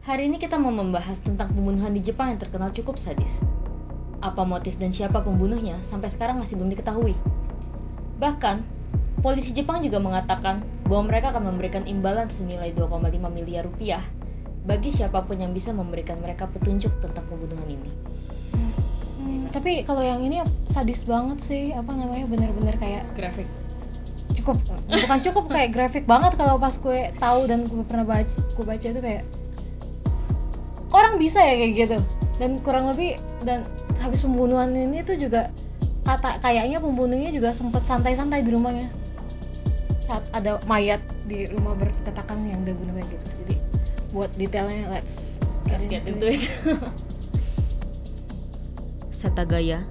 Hari ini kita mau membahas tentang pembunuhan di Jepang yang terkenal cukup sadis. Apa motif dan siapa pembunuhnya sampai sekarang masih belum diketahui. Bahkan, polisi Jepang juga mengatakan bahwa mereka akan memberikan imbalan senilai 2,5 miliar rupiah bagi siapapun yang bisa memberikan mereka petunjuk tentang pembunuhan ini. Tapi kalau yang ini sadis banget sih, bener-bener kayak Grafik. bukan cukup kayak grafik banget. Kalau pas gue tahu dan gue pernah baca itu kayak orang bisa ya kayak gitu. Dan kurang lebih, dan habis pembunuhan ini tuh juga kayaknya pembunuhnya juga sempet santai-santai di rumahnya saat ada mayat di rumah bertetakan yang dia bunuh kayak gitu. Jadi buat detailnya let's Get into it. Setagaya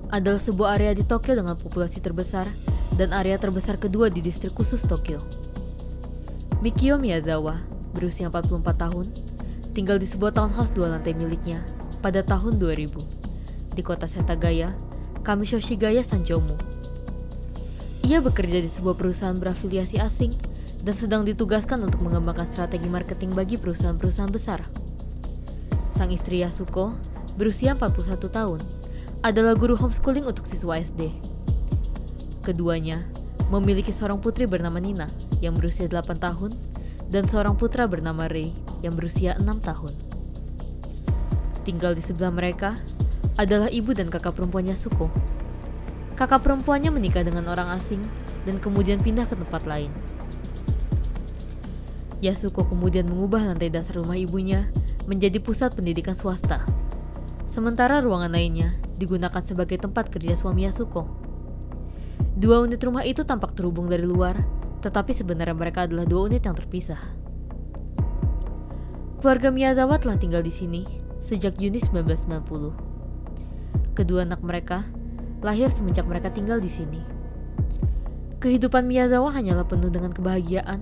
adalah sebuah area di Tokyo dengan populasi terbesar dan area terbesar kedua di distrik khusus Tokyo. Mikio Miyazawa, berusia 44 tahun, tinggal di sebuah townhouse 2 lantai miliknya pada tahun 2000 di kota Setagaya, Kamishoshigaya Sanchomu. Ia bekerja di sebuah perusahaan berafiliasi asing dan sedang ditugaskan untuk mengembangkan strategi marketing bagi perusahaan-perusahaan besar. Sang istri Yasuko, berusia 41 tahun, adalah guru homeschooling untuk siswa SD. Keduanya memiliki seorang putri bernama Nina yang berusia 8 tahun dan seorang putra bernama Rei yang berusia 6 tahun. Tinggal di sebelah mereka adalah ibu dan kakak perempuan Yasuko. Kakak perempuannya menikah dengan orang asing dan kemudian pindah ke tempat lain. Yasuko kemudian mengubah lantai dasar rumah ibunya menjadi pusat pendidikan swasta. Sementara ruangan lainnya digunakan sebagai tempat kerja suami Yasuko. 2 unit rumah itu tampak terhubung dari luar, tetapi sebenarnya mereka adalah 2 unit yang terpisah. Keluarga Miyazawa telah tinggal di sini sejak Juni 1990. Kedua anak mereka lahir semenjak mereka tinggal di sini. Kehidupan Miyazawa hanyalah penuh dengan kebahagiaan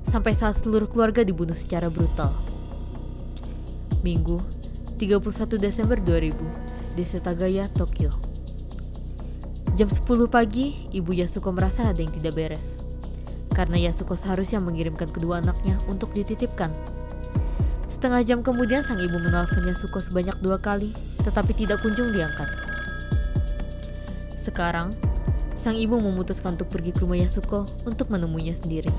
sampai saat seluruh keluarga dibunuh secara brutal. Minggu, 31 Desember 2000 di Setagaya, Tokyo. Jam 10 pagi, ibu Yasuko merasa ada yang tidak beres. Karena Yasuko seharusnya mengirimkan kedua anaknya untuk dititipkan. Setengah jam kemudian sang ibu menelpon Yasuko sebanyak 2 kali, tetapi tidak kunjung diangkat. Sekarang, sang ibu memutuskan untuk pergi ke rumah Yasuko untuk menemuinya sendiri.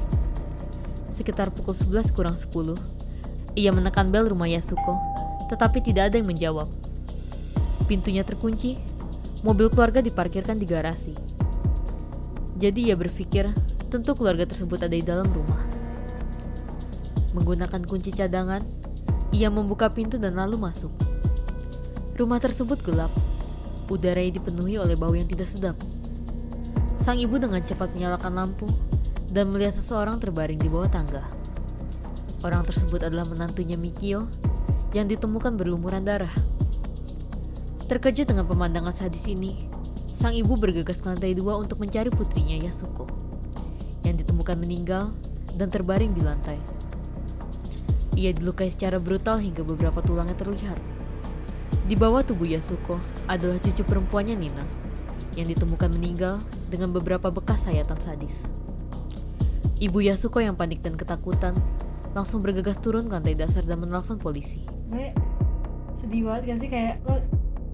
Sekitar pukul 11 kurang 10, ia menekan bel rumah Yasuko, tetapi tidak ada yang menjawab. Pintunya terkunci, mobil keluarga diparkirkan di garasi. Jadi ia berpikir tentu keluarga tersebut ada di dalam rumah. Menggunakan kunci cadangan, ia membuka pintu dan lalu masuk. Rumah tersebut gelap, udaranya dipenuhi oleh bau yang tidak sedap. Sang ibu dengan cepat menyalakan lampu dan melihat seseorang terbaring di bawah tangga. Orang tersebut adalah menantunya Mikio yang ditemukan berlumuran darah. Terkejut dengan pemandangan sadis ini, sang ibu bergegas ke lantai 2 untuk mencari putrinya Yasuko yang ditemukan meninggal dan terbaring di lantai. Ia dilukai secara brutal hingga beberapa tulangnya terlihat. Di bawah tubuh Yasuko adalah cucu perempuannya Nina yang ditemukan meninggal dengan beberapa bekas sayatan sadis. Ibu Yasuko yang panik dan ketakutan langsung bergegas turun ke lantai dasar dan menelpon polisi. gue sedih banget gak sih, kayak lo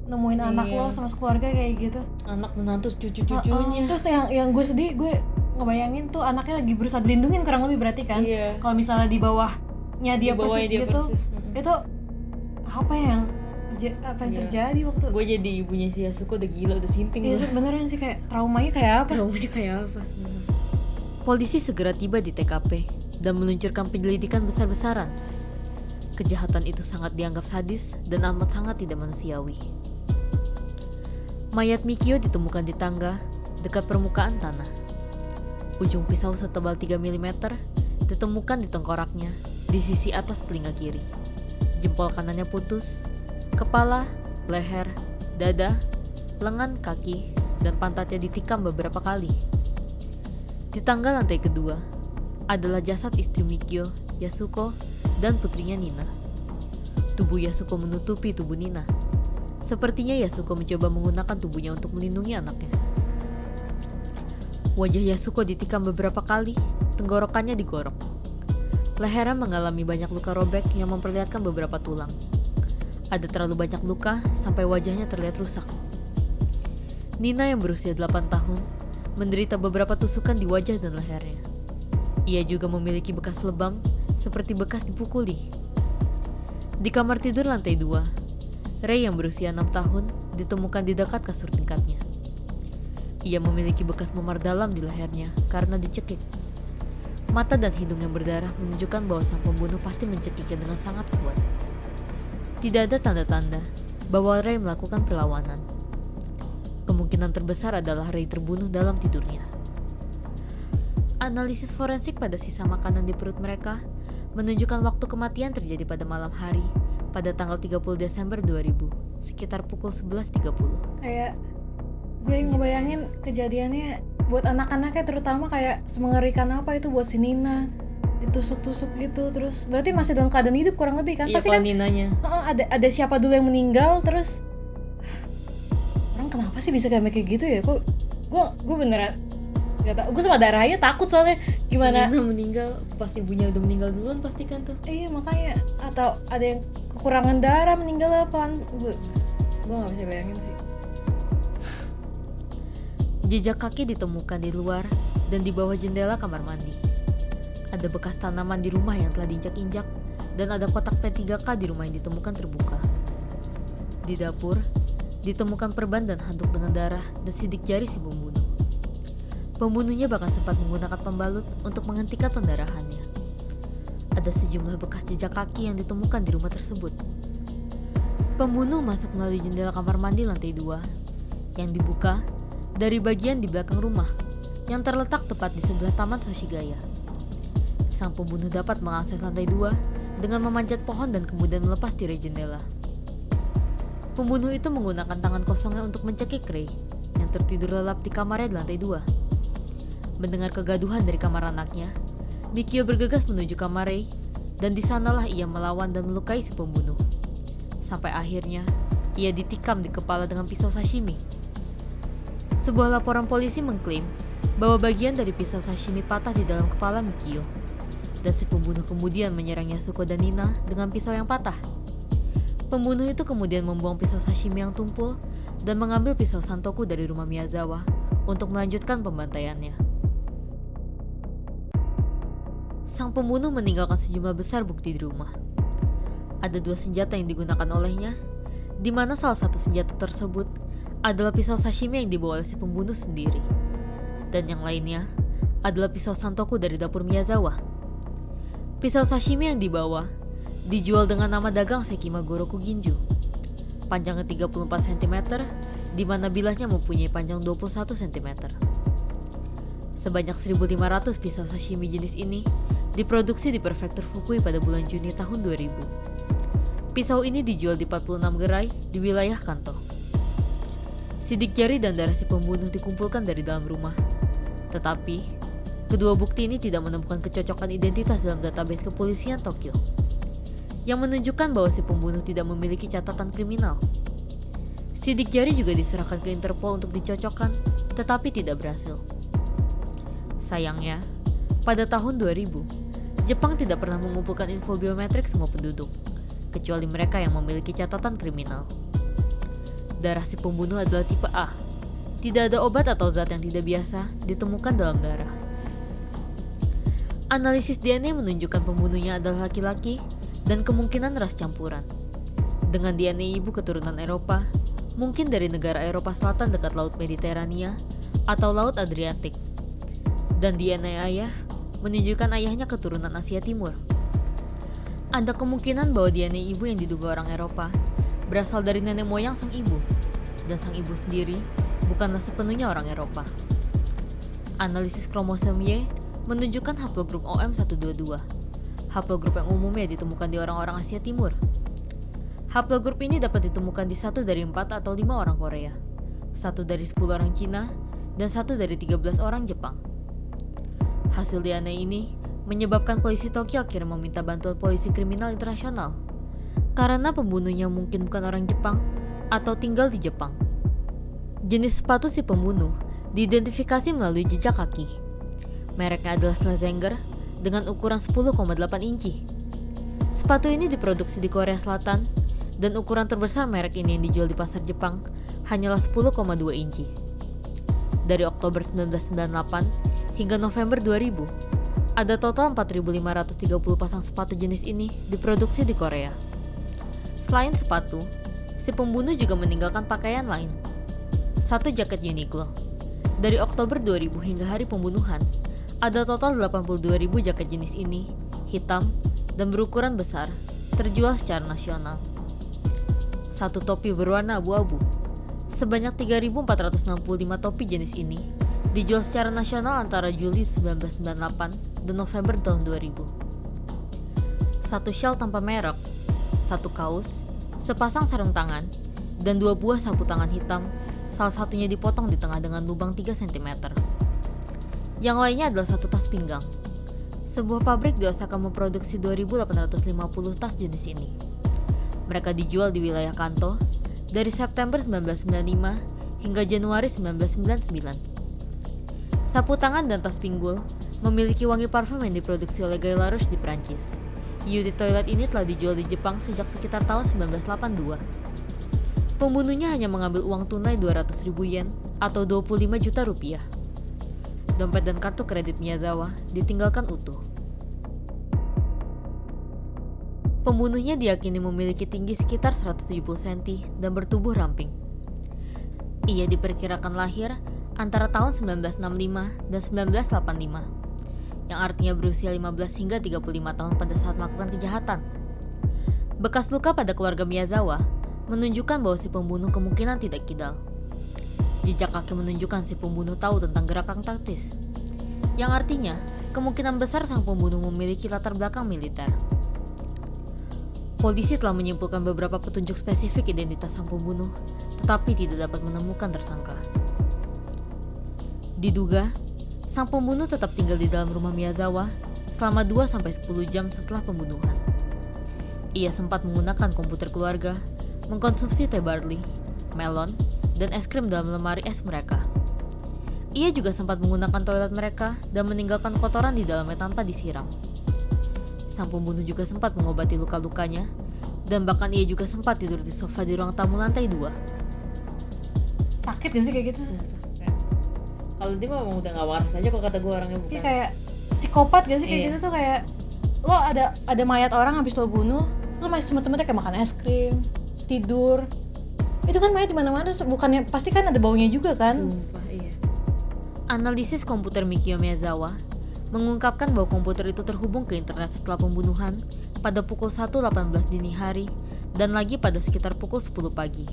nemuin anak lo sama keluarga kayak gitu, Anak menantu cucu-cucunya. terus yang gue sedih, gue ngebayangin tuh anaknya lagi berusaha dilindungin kurang lebih, berarti kan kalau misalnya di bawahnya dia persis gitu, itu apa yang terjadi waktu Gue jadi ibunya si Yasuko udah gila, udah sinting. ya sebenarnya sih, kayak traumanya kayak apa. Traumanya kayak apa sebenarnya? Polisi segera tiba di TKP dan meluncurkan penyelidikan besar-besaran. Kejahatan itu sangat dianggap sadis dan amat sangat tidak manusiawi. Mayat Mikio ditemukan di tangga dekat permukaan tanah. Ujung pisau setebal 3 mm ditemukan di tengkoraknya di sisi atas telinga kiri. Jempol kanannya putus, kepala, leher, dada, lengan, kaki, dan pantatnya ditikam beberapa kali. Di tangga lantai kedua adalah jasad istri Mikio, Yasuko, dan putrinya Nina. Tubuh Yasuko menutupi tubuh Nina. Sepertinya Yasuko mencoba menggunakan tubuhnya untuk melindungi anaknya. Wajah Yasuko ditikam beberapa kali, tenggorokannya digorok. Lehernya mengalami banyak luka robek yang memperlihatkan beberapa tulang. Ada terlalu banyak luka sampai wajahnya terlihat rusak. Nina yang berusia 8 tahun menderita beberapa tusukan di wajah dan lehernya. Ia juga memiliki bekas lebam seperti bekas dipukuli. Di kamar tidur lantai 2, Ray yang berusia 6 tahun ditemukan di dekat kasur tingkatnya. Ia memiliki bekas memar dalam di lehernya karena dicekik. Mata dan hidung yang berdarah menunjukkan bahwa sang pembunuh pasti mencekiknya dengan sangat kuat. Tidak ada tanda-tanda bahwa Ray melakukan perlawanan. Kemungkinan terbesar adalah Ray terbunuh dalam tidurnya. Analisis forensik pada sisa makanan di perut mereka menunjukkan waktu kematian terjadi pada malam hari pada tanggal 30 Desember 2000, sekitar pukul 11.30. Kayak gue ngebayangin kejadiannya buat anak-anaknya, terutama kayak semengerikan apa itu buat si Nina, ditusuk-tusuk gitu. Terus berarti masih dalam keadaan hidup kurang lebih kan? Iya, Pasti kan Ninanya. ada siapa dulu yang meninggal, terus orang kenapa sih bisa kayak gitu ya? Kok gue beneran gak tau. Gue sama darahnya takut soalnya gimana. Nina meninggal pas ibunya udah meninggal duluan pasti kan tuh. Iya makanya, atau ada yang kekurangan darah meninggal apaan? Gue gak bisa bayangin sih. Jejak kaki ditemukan di luar dan di bawah jendela kamar mandi. Ada bekas tanaman di rumah yang telah diinjak-injak dan ada kotak P3K di rumah yang ditemukan terbuka. Di dapur, ditemukan perban dan handuk dengan darah dan sidik jari si pembunuh. Pembunuhnya bahkan sempat menggunakan pembalut untuk menghentikan pendarahannya. Ada sejumlah bekas jejak kaki yang ditemukan di rumah tersebut. Pembunuh masuk melalui jendela kamar mandi lantai 2 yang dibuka dari bagian di belakang rumah yang terletak tepat di sebelah Taman Soshigaya. Sang pembunuh dapat mengakses lantai 2 dengan memanjat pohon dan kemudian melepas tirai jendela. Pembunuh itu menggunakan tangan kosongnya untuk mencekik Ray yang tertidur lelap di kamarnya di lantai 2. Mendengar kegaduhan dari kamar anaknya, Mikio bergegas menuju kamar Ray dan di sanalah ia melawan dan melukai si pembunuh. Sampai akhirnya ia ditikam di kepala dengan pisau sashimi. Sebuah laporan polisi mengklaim bahwa bagian dari pisau sashimi patah di dalam kepala Mikio, dan si pembunuh kemudian menyerang Yasuko dan Nina dengan pisau yang patah. Pembunuh itu kemudian membuang pisau sashimi yang tumpul dan mengambil pisau santoku dari rumah Miyazawa untuk melanjutkan pembantaiannya. Sang pembunuh meninggalkan sejumlah besar bukti di rumah. Ada 2 senjata yang digunakan olehnya, di mana salah satu senjata tersebut adalah pisau sashimi yang dibawa oleh si pembunuh sendiri, dan yang lainnya adalah pisau santoku dari dapur Miyazawa. Pisau sashimi yang dibawa dijual dengan nama dagang Sekima Goroku Ginju. Panjangnya 34 cm, di mana bilahnya mempunyai panjang 21 cm. Sebanyak 1.500 pisau sashimi jenis ini diproduksi di prefektur Fukui pada bulan Juni tahun 2000. Pisau ini dijual di 46 gerai di wilayah Kanto. Sidik jari dan darah si pembunuh dikumpulkan dari dalam rumah. Tetapi, kedua bukti ini tidak menemukan kecocokan identitas dalam database kepolisian Tokyo, yang menunjukkan bahwa si pembunuh tidak memiliki catatan kriminal. Sidik jari juga diserahkan ke Interpol untuk dicocokkan, tetapi tidak berhasil. Sayangnya, pada tahun 2000, Jepang tidak pernah mengumpulkan info biometrik semua penduduk, kecuali mereka yang memiliki catatan kriminal. Darah si pembunuh adalah tipe A. Tidak ada obat atau zat yang tidak biasa ditemukan dalam darah. Analisis DNA menunjukkan pembunuhnya adalah laki-laki dan kemungkinan ras campuran. Dengan DNA ibu keturunan Eropa, mungkin dari negara Eropa Selatan dekat Laut Mediterania atau Laut Adriatik. Dan DNA ayah menunjukkan ayahnya keturunan Asia Timur. Ada kemungkinan bahwa DNA ibu yang diduga orang Eropa berasal dari nenek moyang sang ibu, dan sang ibu sendiri bukanlah sepenuhnya orang Eropa. Analisis kromosom Y menunjukkan haplogrup OM122, haplogrup yang umumnya ditemukan di orang-orang Asia Timur. Haplogrup ini dapat ditemukan di 1 dari 4 atau 5 orang Korea, 1 dari 10 orang Cina, dan 1 dari 13 orang Jepang. Hasil DNA ini menyebabkan polisi Tokyo akhirnya meminta bantuan polisi kriminal internasional, karena pembunuhnya mungkin bukan orang Jepang atau tinggal di Jepang. Jenis sepatu si pembunuh diidentifikasi melalui jejak kaki. Mereknya adalah Schlesinger dengan ukuran 10,8 inci. Sepatu ini diproduksi di Korea Selatan dan ukuran terbesar merek ini yang dijual di pasar Jepang hanyalah 10,2 inci. Dari Oktober 1998 hingga November 2000, ada total 4.530 pasang sepatu jenis ini diproduksi di Korea. Selain sepatu, si pembunuh juga meninggalkan pakaian lain. Satu jaket Uniqlo. Dari Oktober 2000 hingga hari pembunuhan, ada total 82.000 jaket jenis ini, hitam, dan berukuran besar, terjual secara nasional. Satu topi berwarna abu-abu. Sebanyak 3.465 topi jenis ini dijual secara nasional antara Juli 1998 dan November tahun 2000. Satu shawl tanpa merek, satu kaos, sepasang sarung tangan, dan 2 buah sapu tangan hitam, salah satunya dipotong di tengah dengan lubang 3 cm. Yang lainnya adalah satu tas pinggang. Sebuah pabrik di Osaka memproduksi 2.850 tas jenis ini. Mereka dijual di wilayah Kanto dari September 1995 hingga Januari 1999. Sapu tangan dan tas pinggul memiliki wangi parfum yang diproduksi oleh Guy Laroche di Prancis. Unit toilet ini telah dijual di Jepang sejak sekitar tahun 1982. Pembunuhnya hanya mengambil uang tunai 200.000 yen atau 25 juta rupiah. Dompet dan kartu kredit Miyazawa ditinggalkan utuh. Pembunuhnya diyakini memiliki tinggi sekitar 170 cm dan bertubuh ramping. Ia diperkirakan lahir antara tahun 1965 dan 1985, yang artinya berusia 15 hingga 35 tahun pada saat melakukan kejahatan. Bekas luka pada keluarga Miyazawa menunjukkan bahwa si pembunuh kemungkinan tidak kidal. Jejak kaki menunjukkan si pembunuh tahu tentang gerakan taktis, yang artinya kemungkinan besar sang pembunuh memiliki latar belakang militer. Polisi telah menyimpulkan beberapa petunjuk spesifik identitas sang pembunuh, tetapi tidak dapat menemukan tersangka. Diduga, sang pembunuh tetap tinggal di dalam rumah Miyazawa selama 2-10 jam setelah pembunuhan. Ia sempat menggunakan komputer keluarga, mengkonsumsi teh barley, melon, dan es krim dalam lemari es mereka. Ia juga sempat menggunakan toilet mereka dan meninggalkan kotoran di dalamnya tanpa disiram. Sang pembunuh juga sempat mengobati luka-lukanya, dan bahkan ia juga sempat tidur di sofa di ruang tamu lantai 2. Sakit gak sih kayak gitu? Kalau dia memang udah gak waras aja kalau kata gue orangnya bukan. Dia kayak psikopat gak sih kayak gitu tuh, kayak lo ada mayat orang habis lo bunuh, lo masih sempat-sempatnya kayak makan es krim, terus tidur. Itu kan mayat di mana-mana, bukannya pasti kan ada baunya juga kan? Sumpah, iya. Analisis komputer Mikio Miyazawa mengungkapkan bahwa komputer itu terhubung ke internet setelah pembunuhan pada pukul 1.18 dini hari dan lagi pada sekitar pukul 10 pagi,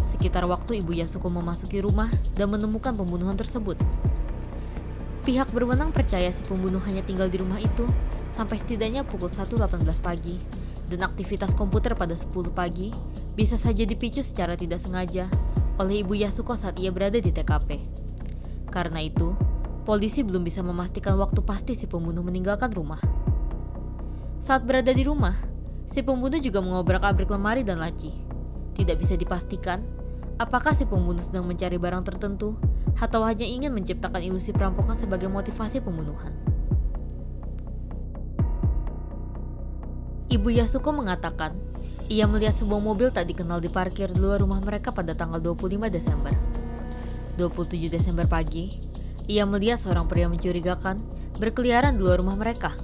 sekitar waktu Ibu Yasuko memasuki rumah dan menemukan pembunuhan tersebut. Pihak berwenang percaya si pembunuh hanya tinggal di rumah itu sampai setidaknya pukul 1.18 pagi, dan aktivitas komputer pada 10 pagi bisa saja dipicu secara tidak sengaja oleh Ibu Yasuko saat ia berada di TKP. Karena itu, polisi belum bisa memastikan waktu pasti si pembunuh meninggalkan rumah. Saat berada di rumah, si pembunuh juga mengobrak-abrik lemari dan laci. Tidak bisa dipastikan apakah si pembunuh sedang mencari barang tertentu atau hanya ingin menciptakan ilusi perampokan sebagai motivasi pembunuhan. Ibu Yasuko mengatakan ia melihat sebuah mobil tak dikenal diparkir di luar rumah mereka pada tanggal 25 Desember. 27 Desember pagi, ia melihat seorang pria mencurigakan berkeliaran di luar rumah mereka.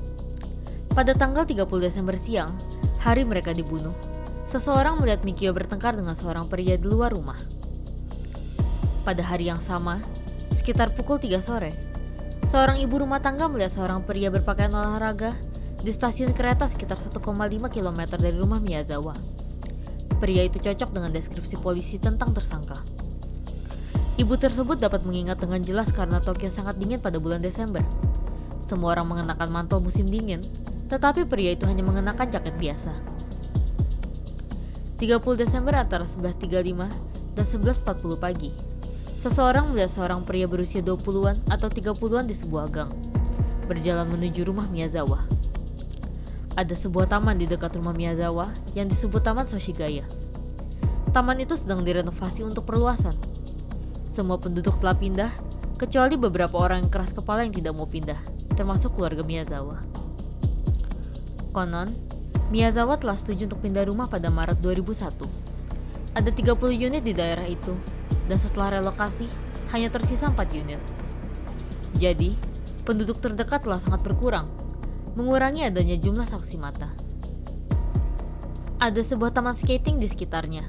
Pada tanggal 30 Desember siang, hari mereka dibunuh, seseorang melihat Mikio bertengkar dengan seorang pria di luar rumah. Pada hari yang sama, sekitar pukul 3 sore, seorang ibu rumah tangga melihat seorang pria berpakaian olahraga di stasiun kereta sekitar 1,5 km dari rumah Miyazawa. Pria itu cocok dengan deskripsi polisi tentang tersangka. Ibu tersebut dapat mengingat dengan jelas karena Tokyo sangat dingin pada bulan Desember. Semua orang mengenakan mantel musim dingin, tetapi pria itu hanya mengenakan jaket biasa. 30 Desember antara 11.35 dan 11.40 pagi, seseorang melihat seorang pria berusia 20-an atau 30-an di sebuah gang, berjalan menuju rumah Miyazawa. Ada sebuah taman di dekat rumah Miyazawa yang disebut Taman Soshigaya. Taman itu sedang direnovasi untuk perluasan. Semua penduduk telah pindah, kecuali beberapa orang yang keras kepala yang tidak mau pindah, termasuk keluarga Miyazawa. Konon, Miyazawa telah setuju untuk pindah rumah pada Maret 2001. Ada 30 unit di daerah itu, dan setelah relokasi, hanya tersisa 4 unit. Jadi, penduduk terdekat telah sangat berkurang, mengurangi adanya jumlah saksi mata. Ada sebuah taman skating di sekitarnya.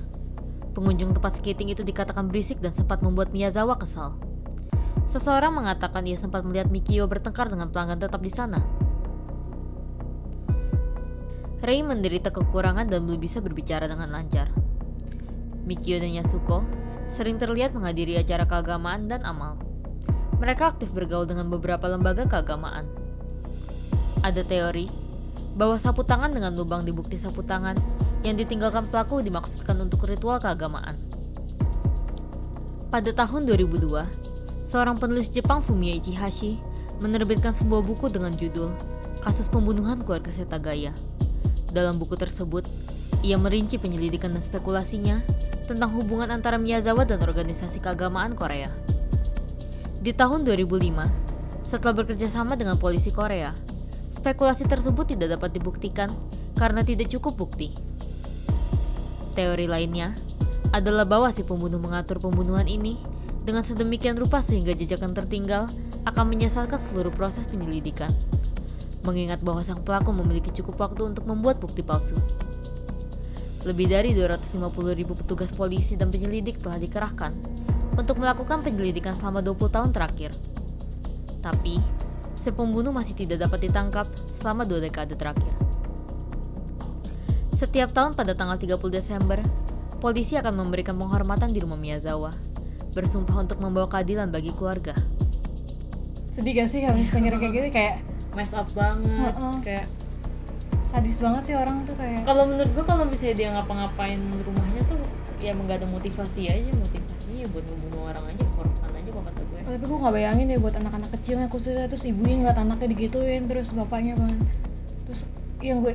Pengunjung tempat skating itu dikatakan berisik dan sempat membuat Miyazawa kesal. Seseorang mengatakan ia sempat melihat Mikio bertengkar dengan pelanggan tetap di sana. Rei menderita kekurangan dan belum bisa berbicara dengan lancar. Mikio dan Yasuko sering terlihat menghadiri acara keagamaan dan amal. Mereka aktif bergaul dengan beberapa lembaga keagamaan. Ada teori bahwa sapu tangan dengan lubang di bukti sapu tangan yang ditinggalkan pelaku dimaksudkan untuk ritual keagamaan. Pada tahun 2002, seorang penulis Jepang Fumio Ichihashi menerbitkan sebuah buku dengan judul Kasus Pembunuhan Keluarga Setagaya. Dalam buku tersebut, ia merinci penyelidikan dan spekulasinya tentang hubungan antara Miyazawa dan organisasi keagamaan Korea. Di tahun 2005, setelah bekerja sama dengan polisi Korea, spekulasi tersebut tidak dapat dibuktikan karena tidak cukup bukti. Teori lainnya adalah bahwa si pembunuh mengatur pembunuhan ini dengan sedemikian rupa sehingga jejak yang tertinggal akan menyesatkan seluruh proses penyelidikan, mengingat bahwa sang pelaku memiliki cukup waktu untuk membuat bukti palsu. Lebih dari 250.000 petugas polisi dan penyelidik telah dikerahkan untuk melakukan penyelidikan selama 20 tahun terakhir. Tapi, si pembunuh masih tidak dapat ditangkap selama 2 dekade terakhir. Setiap tahun pada tanggal 30 Desember, polisi akan memberikan penghormatan di rumah Miyazawa, bersumpah untuk membawa keadilan bagi keluarga. Sedih gak sih habis denger kayak gitu, kayak Mess up banget, kayak sadis banget sih orang tuh kayak. kalau menurut gue kalau misalnya dia ngapa-ngapain rumahnya tuh ya emang gak ada motivasinya ya buat membunuh orang aja, korban aja kok kata gue. Tapi gue nggak bayangin ya buat anak-anak kecilnya khususnya, terus ibunya ngeliat anaknya digituin, terus bapaknya kan, terus yang gue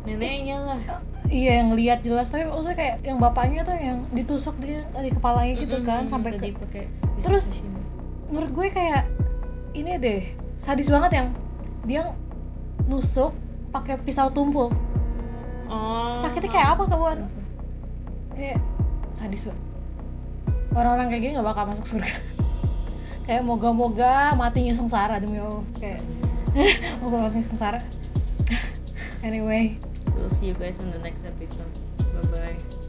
Neneknya lah. iya yang lihat jelas, tapi maksudnya kayak yang bapaknya tuh yang ditusuk dia tadi kepalanya gitu kan sampai ke. Terus menurut gue kayak ini deh sadis banget yang dia nusuk pakai pisau tumpul. Sakitnya kayak apa kawan? Kayak sadis banget. Orang-orang kayak gini nggak bakal masuk surga. Kayak moga-moga matinya sengsara demi Allah. Kayak moga mati sengsara. Anyway, we'll see you guys on the next episode. Bye bye.